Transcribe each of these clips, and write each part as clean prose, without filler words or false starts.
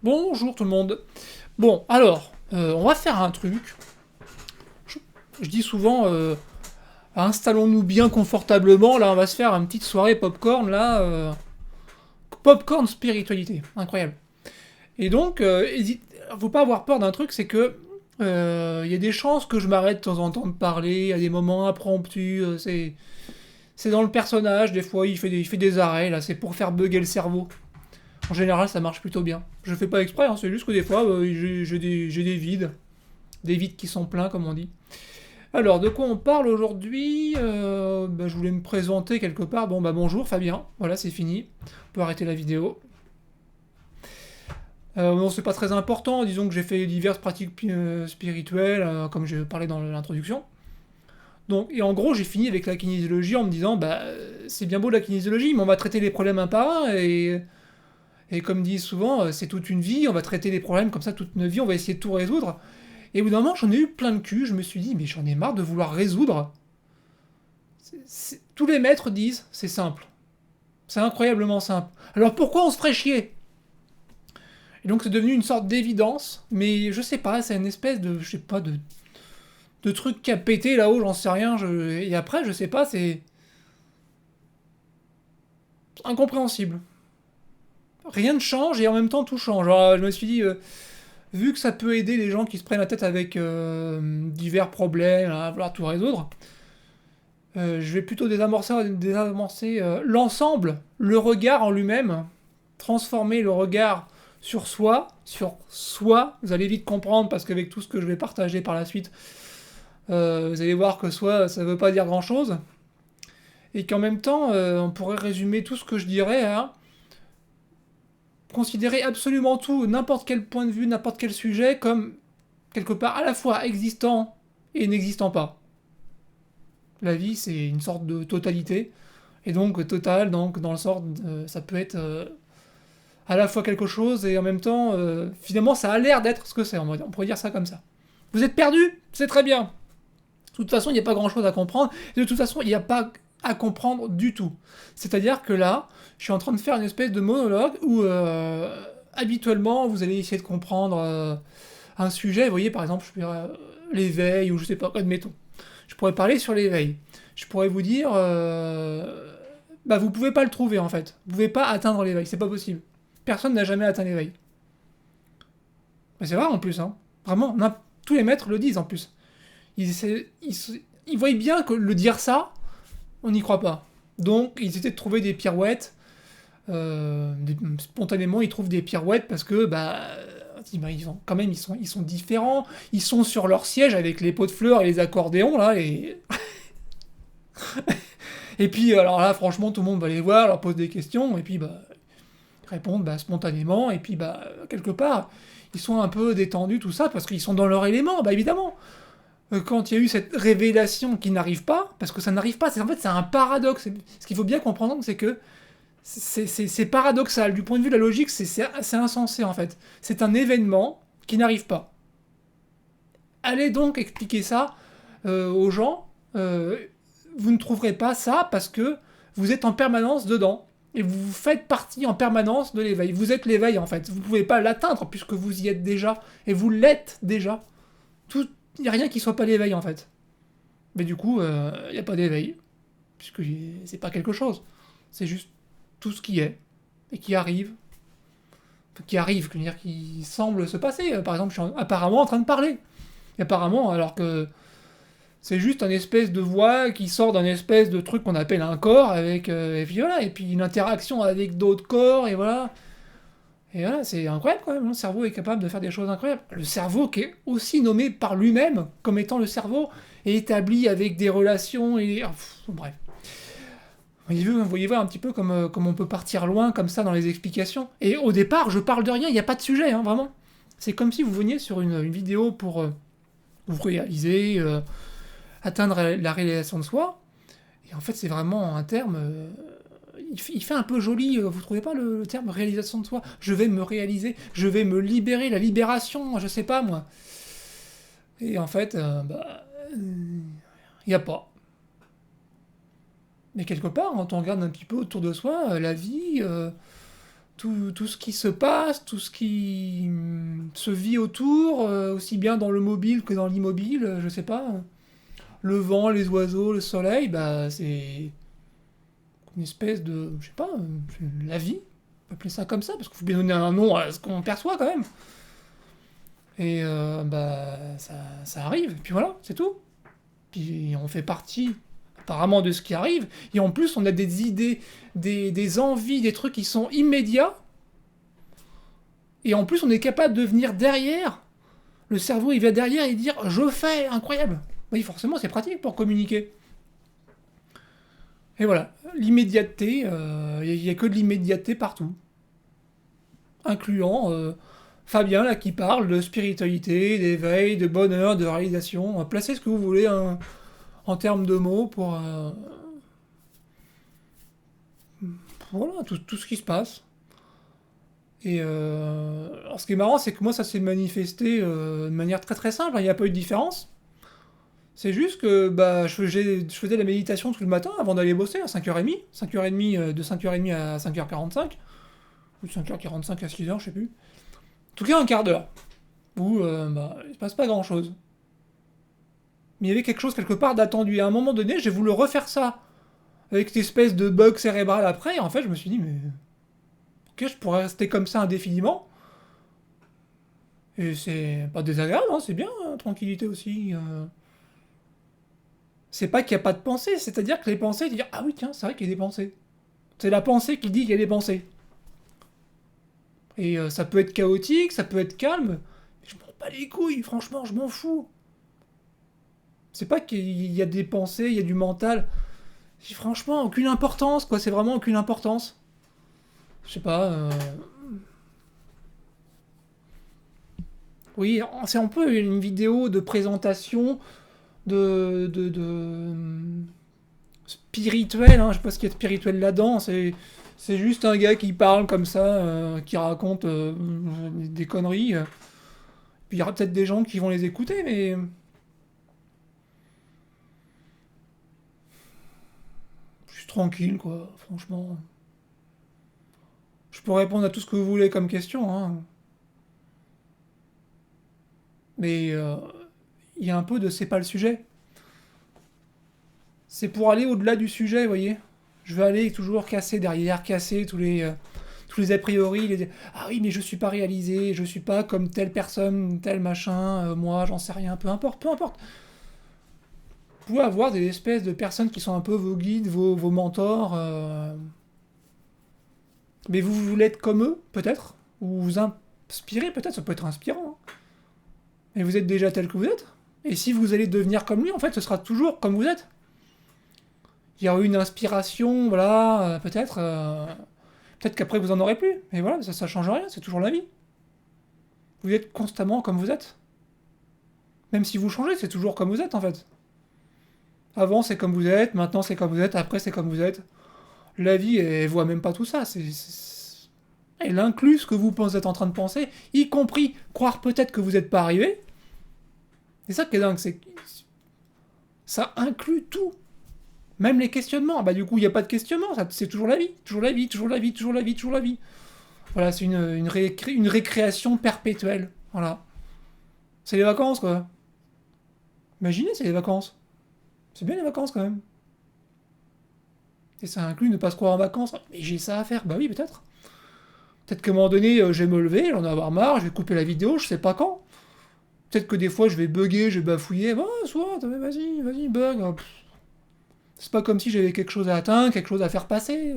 Bonjour tout le monde. Bon, alors, on va faire un truc. Je, je dis souvent, installons-nous bien confortablement. Là, on va se faire une petite soirée popcorn, là. Popcorn spiritualité. Incroyable. Et donc, faut pas avoir peur d'un truc, c'est que il y a des chances que je m'arrête de temps en temps de parler, à des moments impromptus. C'est dans le personnage, des fois il fait des arrêts, là, c'est pour faire bugger le cerveau. En général, ça marche plutôt bien. Je fais pas exprès, hein, c'est juste que des fois, j'ai des vides. Des vides qui sont pleins, comme on dit. Alors, de quoi on parle aujourd'hui Je voulais me présenter quelque part. Bon, bonjour Fabien. Voilà, c'est fini. On peut arrêter la vidéo. Non, c'est pas très important. Disons que j'ai fait diverses pratiques spirituelles, comme j'ai parlé dans l'introduction. Donc, et en gros, j'ai fini avec la kinésiologie en me disant, c'est bien beau la kinésiologie, mais on va traiter les problèmes un par un, et comme disent souvent, c'est toute une vie, on va traiter les problèmes comme ça toute une vie, on va essayer de tout résoudre. Et au bout d'un moment, j'en ai eu plein de cul, je me suis dit, mais j'en ai marre de vouloir résoudre. Tous les maîtres disent, c'est simple. C'est incroyablement simple. Alors pourquoi on se ferait chier? Et donc c'est devenu une sorte d'évidence, mais je sais pas, c'est une espèce de, je sais pas, de truc qui a pété là-haut, j'en sais rien, et après, je sais pas, c'est incompréhensible. Rien ne change et en même temps tout change. Alors, je me suis dit, vu que ça peut aider les gens qui se prennent la tête avec divers problèmes à vouloir tout résoudre, je vais plutôt désamorcer l'ensemble, le regard en lui-même, transformer le regard sur soi. Vous allez vite comprendre parce qu'avec tout ce que je vais partager par la suite, vous allez voir que soi, ça ne veut pas dire grand-chose. Et qu'en même temps, on pourrait résumer tout ce que je dirais à considérer absolument tout, n'importe quel point de vue, n'importe quel sujet, comme quelque part à la fois existant et n'existant pas. La vie, c'est une sorte de totalité. Et donc, total, donc, dans le sort, ça peut être à la fois quelque chose et en même temps, finalement, ça a l'air d'être ce que c'est. On pourrait dire ça comme ça. Vous êtes perdu? C'est très bien. De toute façon, il n'y a pas grand chose à comprendre. Et de toute façon, il n'y a pas à comprendre du tout. C'est-à-dire que là, je suis en train de faire une espèce de monologue où, habituellement, vous allez essayer de comprendre un sujet. Vous voyez, par exemple, l'éveil, ou je sais pas, admettons. Je pourrais parler sur l'éveil. Je pourrais vous dire, vous pouvez pas le trouver en fait. Vous pouvez pas atteindre l'éveil, c'est pas possible. Personne n'a jamais atteint l'éveil. Mais c'est vrai en plus, hein. Vraiment, tous les maîtres le disent en plus. Ils voient bien que le dire ça, on n'y croit pas. Donc, ils essaient de trouver des pirouettes. Spontanément, ils trouvent des pirouettes parce que, ils sont, quand même, ils sont différents. Ils sont sur leur siège avec les pots de fleurs et les accordéons, là, et puis, alors là, franchement, tout le monde va les voir, leur pose des questions, et puis, ils répondent spontanément, et puis, quelque part, ils sont un peu détendus, tout ça, parce qu'ils sont dans leur élément, évidemment. Quand il y a eu cette révélation qui n'arrive pas, parce que ça n'arrive pas, en fait, c'est un paradoxe. Ce qu'il faut bien comprendre, c'est que c'est paradoxal. Du point de vue de la logique, c'est insensé, en fait. C'est un événement qui n'arrive pas. Allez donc expliquer ça aux gens. Vous ne trouverez pas ça parce que vous êtes en permanence dedans. Et vous faites partie en permanence de l'éveil. Vous êtes l'éveil, en fait. Vous ne pouvez pas l'atteindre puisque vous y êtes déjà. Et vous l'êtes déjà. Il n'y a rien qui soit pas l'éveil, en fait. Mais du coup, il n'y a pas d'éveil. Puisque c'est pas quelque chose. C'est juste tout ce qui est. Et qui arrive. Enfin, qui semble se passer. Par exemple, je suis apparemment en train de parler. Et apparemment, alors que c'est juste un espèce de voix qui sort d'un espèce de truc qu'on appelle un corps, avec, et puis voilà, et puis une interaction avec d'autres corps, et voilà. Et voilà, c'est incroyable quand même, le cerveau est capable de faire des choses incroyables. Le cerveau qui est aussi nommé par lui-même comme étant le cerveau, est établi avec des relations, et... bref. Vous voyez voir un petit peu comme on peut partir loin comme ça dans les explications. Et au départ, je parle de rien, il n'y a pas de sujet, hein, vraiment. C'est comme si vous veniez sur une vidéo pour vous réaliser, atteindre la réalisation de soi. Et en fait, c'est vraiment un terme. Il fait un peu joli, vous trouvez pas le terme réalisation de soi? Je vais me réaliser, je vais me libérer, la libération, je sais pas moi. Et en fait, il n'y a pas. Mais quelque part, quand on regarde un petit peu autour de soi, la vie, tout ce qui se passe, tout ce qui se vit autour, aussi bien dans le mobile que dans l'immobile, je sais pas. Le vent, les oiseaux, le soleil, bah c'est une espèce de, je sais pas, la vie. On peut appeler ça comme ça, parce qu'il faut bien donner un nom à ce qu'on perçoit quand même. Et bah ça arrive, et puis voilà, c'est tout. Puis on fait partie apparemment de ce qui arrive, et en plus on a des idées, des envies, des trucs qui sont immédiats, et en plus on est capable de venir derrière, le cerveau il va derrière et dire je fais, incroyable. Oui forcément c'est pratique pour communiquer. Et voilà, l'immédiateté, il n'y a que de l'immédiateté partout, incluant Fabien là qui parle de spiritualité, d'éveil, de bonheur, de réalisation. Placez ce que vous voulez en termes de mots pour voilà, tout ce qui se passe. Et alors ce qui est marrant, c'est que moi ça s'est manifesté de manière très très simple, hein, il n'y a pas eu de différence. C'est juste que bah, je faisais la méditation tout le matin avant d'aller bosser à 5h30, 5h30 de 5h30 à 5h45, ou de 5h45 à 6h, je sais plus. En tout cas un quart d'heure, où bah, il se passe pas grand chose. Mais il y avait quelque chose quelque part d'attendu. Et à un moment donné, j'ai voulu refaire ça avec cette espèce de bug cérébral après, et en fait je me suis dit, mais ok, je pourrais rester comme ça indéfiniment. Et c'est pas désagréable, hein, c'est bien, hein, tranquillité aussi. C'est pas qu'il n'y a pas de pensée, c'est-à-dire que les pensées, dire ah oui, tiens, c'est vrai qu'il y a des pensées. C'est la pensée qui dit qu'il y a des pensées. Et ça peut être chaotique, ça peut être calme. Mais je m'en bats les couilles, franchement, je m'en fous. C'est pas qu'il y a des pensées, il y a du mental. Franchement, aucune importance, quoi, c'est vraiment aucune importance. Je sais pas. Oui, c'est un peu une vidéo de présentation de spirituel, hein, je sais pas ce qu'il y a de spirituel là-dedans, c'est juste un gars qui parle comme ça, qui raconte des conneries. Puis il y aura peut-être des gens qui vont les écouter, mais je suis tranquille, quoi, franchement. Je peux répondre à tout ce que vous voulez comme question, hein. Mais il y a un peu de c'est pas le sujet. C'est pour aller au-delà du sujet, vous voyez. Je veux aller toujours casser derrière, casser tous les a priori, ah oui, mais je suis pas réalisé, je suis pas comme telle personne, tel machin, moi, j'en sais rien, peu importe, peu importe. Vous pouvez avoir des espèces de personnes qui sont un peu vos guides, vos mentors, mais vous voulez être comme eux, peut-être, ou vous inspirer, peut-être, ça peut être inspirant, hein. Mais vous êtes déjà tel que vous êtes. Et si vous allez devenir comme lui, en fait, ce sera toujours comme vous êtes. Il y aura eu une inspiration, voilà, peut-être qu'après vous en aurez plus. Mais voilà, ça change rien, c'est toujours la vie. Vous êtes constamment comme vous êtes. Même si vous changez, c'est toujours comme vous êtes en fait. Avant c'est comme vous êtes, maintenant c'est comme vous êtes, après c'est comme vous êtes. La vie, elle voit même pas tout ça. Elle inclut ce que vous pensez être en train de penser, y compris croire peut-être que vous n'êtes pas arrivé. C'est ça qui est dingue, c'est que ça inclut tout. Même les questionnements. Bah du coup, il n'y a pas de questionnement, c'est toujours la vie. Toujours la vie, toujours la vie, toujours la vie, toujours la vie. Voilà, c'est une récréation perpétuelle. Voilà. C'est les vacances, quoi. Imaginez, c'est les vacances. C'est bien les vacances, quand même. Et ça inclut ne pas se croire en vacances. Mais j'ai ça à faire. Bah oui, peut-être. Peut-être qu'à un moment donné, je vais me lever, j'en ai avoir marre, je vais couper la vidéo, je sais pas quand. Peut-être que des fois, je vais bugger, je vais bafouiller. Bah, soit, vas-y, bug. C'est pas comme si j'avais quelque chose à atteindre, quelque chose à faire passer.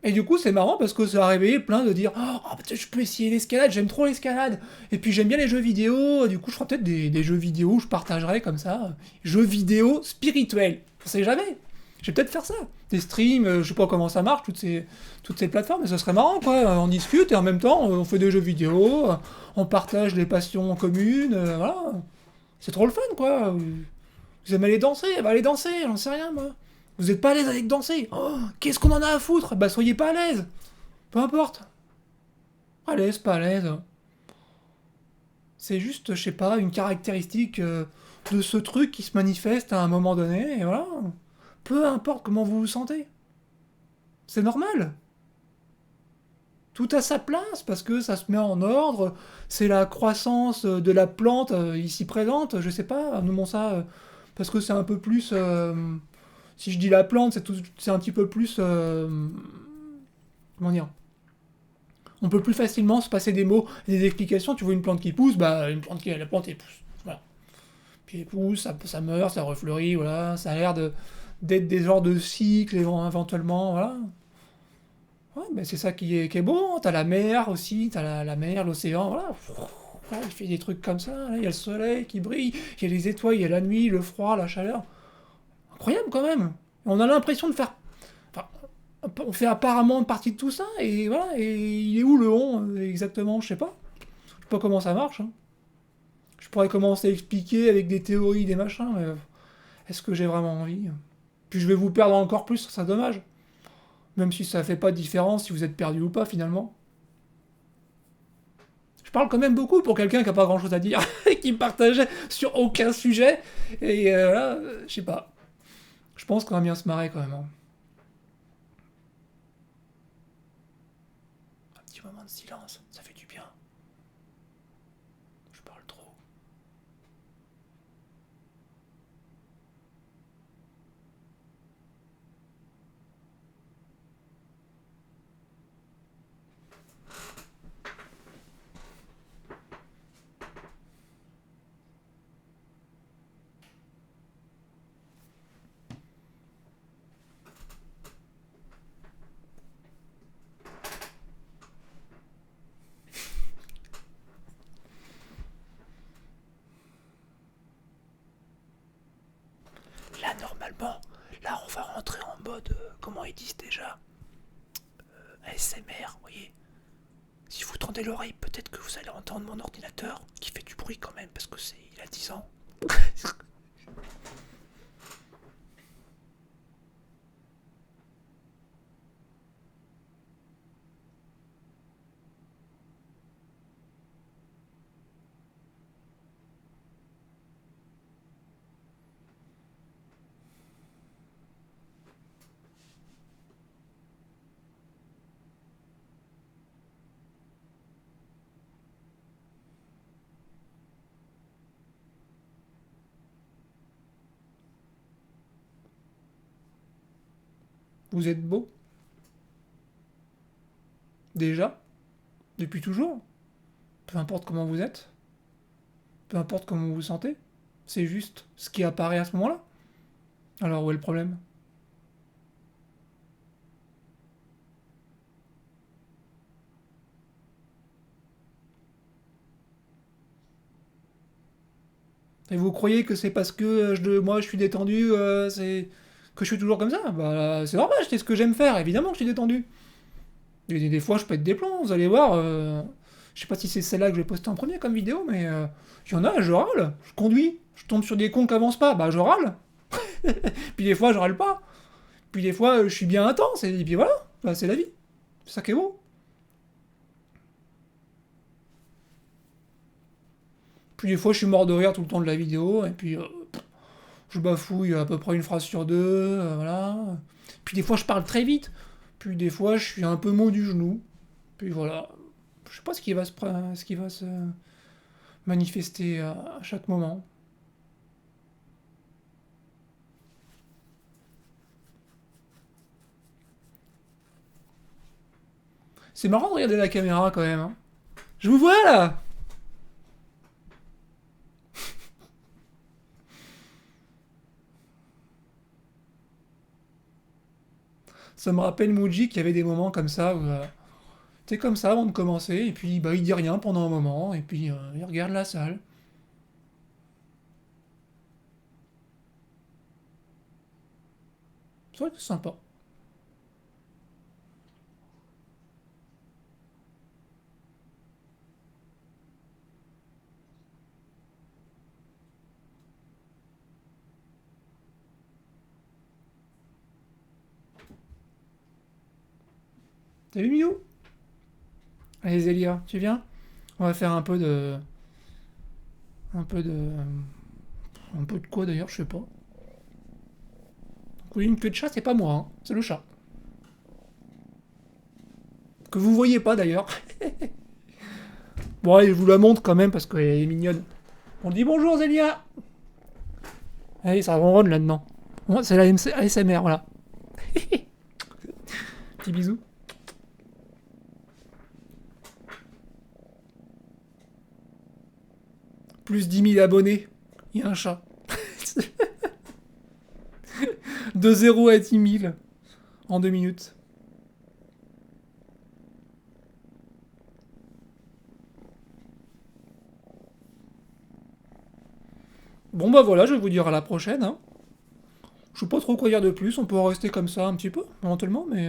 Et du coup, c'est marrant parce que ça a réveillé plein de dire oh, peut-être je peux essayer l'escalade, j'aime trop l'escalade. Et puis j'aime bien les jeux vidéo. Du coup, je ferai peut-être des jeux vidéo où je partagerai comme ça. Jeux vidéo spirituels. On sait jamais. Je vais peut-être faire ça. Des streams, je sais pas comment ça marche, toutes ces plateformes, mais ce serait marrant, quoi. On discute et en même temps, on fait des jeux vidéo, on partage les passions communes, voilà. C'est trop le fun, quoi. Vous aimez aller danser, bah allez danser, j'en sais rien, moi. Vous êtes pas à l'aise avec danser. Oh, qu'est-ce qu'on en a à foutre? Bah soyez pas à l'aise. Peu importe. À l'aise, pas à l'aise. C'est juste, je sais pas, une caractéristique de ce truc qui se manifeste à un moment donné, et voilà. Peu importe comment vous vous sentez. C'est normal. Tout a sa place parce que ça se met en ordre. C'est la croissance de la plante ici présente. Je sais pas, nommons ça parce que c'est un peu plus. Si je dis la plante, c'est un petit peu plus. Comment dire? On peut plus facilement se passer des mots et des explications. Tu vois une plante qui pousse, bah une plante qui la plante elle pousse. Voilà. Puis elle pousse, ça meurt, ça refleurit, voilà. Ça a l'air d'être des genres de cycles éventuellement, voilà. Ouais, mais c'est ça qui est beau, hein. T'as la mer aussi, t'as la mer, l'océan, voilà. Voilà, il fait des trucs comme ça, là. Il y a le soleil qui brille, il y a les étoiles, il y a la nuit, le froid, la chaleur. Incroyable quand même. On a l'impression de faire. Enfin, on fait apparemment partie de tout ça, et voilà, et il est où le on exactement, je sais pas. Je sais pas comment ça marche, hein. Je pourrais commencer à expliquer avec des théories, des machins, mais est-ce que j'ai vraiment envie? Puis je vais vous perdre encore plus, ça dommage. Même si ça fait pas de différence si vous êtes perdu ou pas finalement. Je parle quand même beaucoup pour quelqu'un qui a pas grand chose à dire et qui me partageait sur aucun sujet. Et là, je sais pas. Je pense qu'on va bien se marrer quand même, hein. Un petit moment de silence, ça fait du bien. Je parle trop. Là, normalement, là, on va rentrer en mode, comment ils disent déjà ASMR, vous voyez. Si vous tendez l'oreille, peut-être que vous allez entendre mon ordinateur qui fait du bruit quand même, parce que il a 10 ans. Vous êtes beau, déjà, depuis toujours. Peu importe comment vous êtes, peu importe comment vous vous sentez. C'est juste ce qui apparaît à ce moment-là. Alors où est le problème? Et vous croyez que c'est parce que moi je suis détendu, c'est que je suis toujours comme ça? Bah c'est normal, c'est ce que j'aime faire, évidemment que je suis détendu. Et des fois je pète des plombs, vous allez voir. Je sais pas si c'est celle-là que je vais poster en premier comme vidéo, mais il y en a, je râle. Je conduis, je tombe sur des cons qui avancent pas, bah je râle. Puis des fois je râle pas. Puis des fois je suis bien intense, et puis voilà, bah, c'est la vie. C'est ça qui est beau. Puis des fois je suis mort de rire tout le temps de la vidéo, et puis je bafouille à peu près une phrase sur deux, voilà. Puis des fois je parle très vite, puis des fois je suis un peu mou du genou, puis voilà. Je sais pas ce qui va se manifester à chaque moment. C'est marrant de regarder la caméra quand même, hein. Je vous vois là. Ça me rappelle Muji qui avait des moments comme ça où t'es comme ça avant de commencer, et puis bah, il dit rien pendant un moment, et puis il regarde la salle. C'est vrai que c'est sympa. Salut Minou. Allez Zélia, tu viens? On va faire un peu de. Un peu de. Un peu de quoi d'ailleurs, je sais pas. Quand une queue de chat, c'est pas moi, hein, c'est le chat. Que vous voyez pas d'ailleurs. Bon, allez, je vous la montre quand même parce qu'elle est mignonne. On dit bonjour Zélia. Allez, ça ronronne là-dedans. Bon, c'est la ASMR, voilà. Petit bisou. Plus 10 000 abonnés. Il y a un chat. De 0 à 10 000 en 2 minutes. Bon bah voilà, je vais vous dire à la prochaine. Hein. Je sais pas trop quoi dire de plus, on peut en rester comme ça un petit peu, éventuellement, mais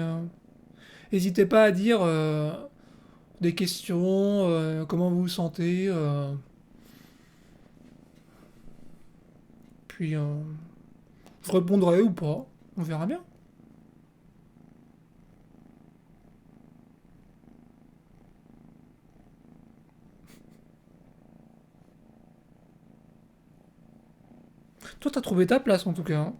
n'hésitez pas à dire des questions, comment vous vous sentez, puis je répondrai ou pas, on verra bien. Toi, t'as trouvé ta place en tout cas. Hein.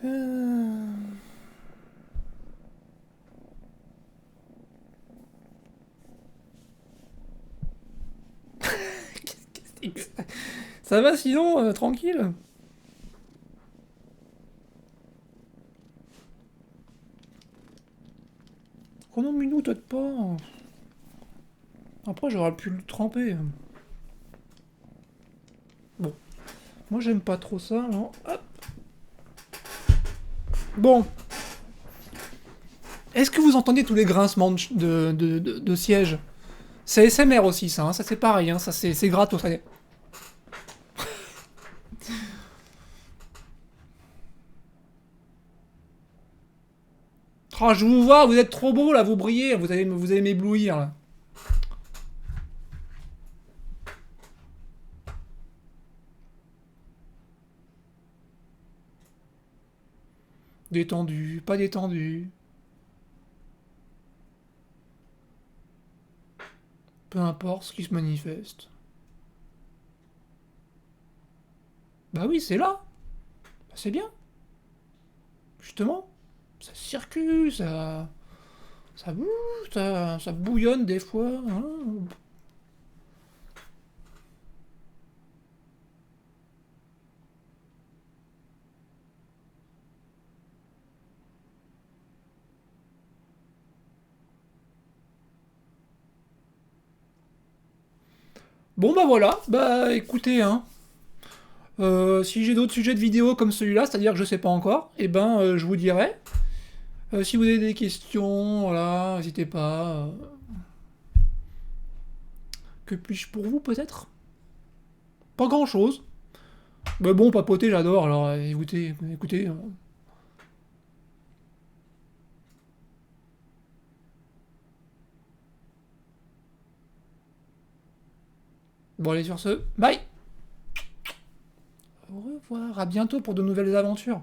Euh, Ça va sinon, tranquille. Oh non, Minou, t'aides pas. Après, j'aurais pu le tremper. Bon, moi j'aime pas trop ça, non. Hop. Bon, est-ce que vous entendez tous les grincements de siège? C'est SMR aussi, ça, hein, ça c'est pareil, hein, ça c'est gratos. Ça y est. Oh, je vous vois, vous êtes trop beau là, vous brillez, vous allez m'éblouir là. Détendu, pas détendu. Peu importe ce qui se manifeste. Bah oui, c'est là. Bah, c'est bien. Justement. Ça circule, ça bouge, ça bouillonne des fois. Hein. Bon bah voilà, bah écoutez, hein. Si j'ai d'autres sujets de vidéo comme celui-là, c'est-à-dire que je sais pas encore, et ben je vous dirai. Si vous avez des questions, voilà, n'hésitez pas. Que puis-je pour vous peut-être? Pas grand-chose. Mais bon, papoter, j'adore, alors écoutez. Bon allez sur ce, bye. Au revoir, à bientôt pour de nouvelles aventures.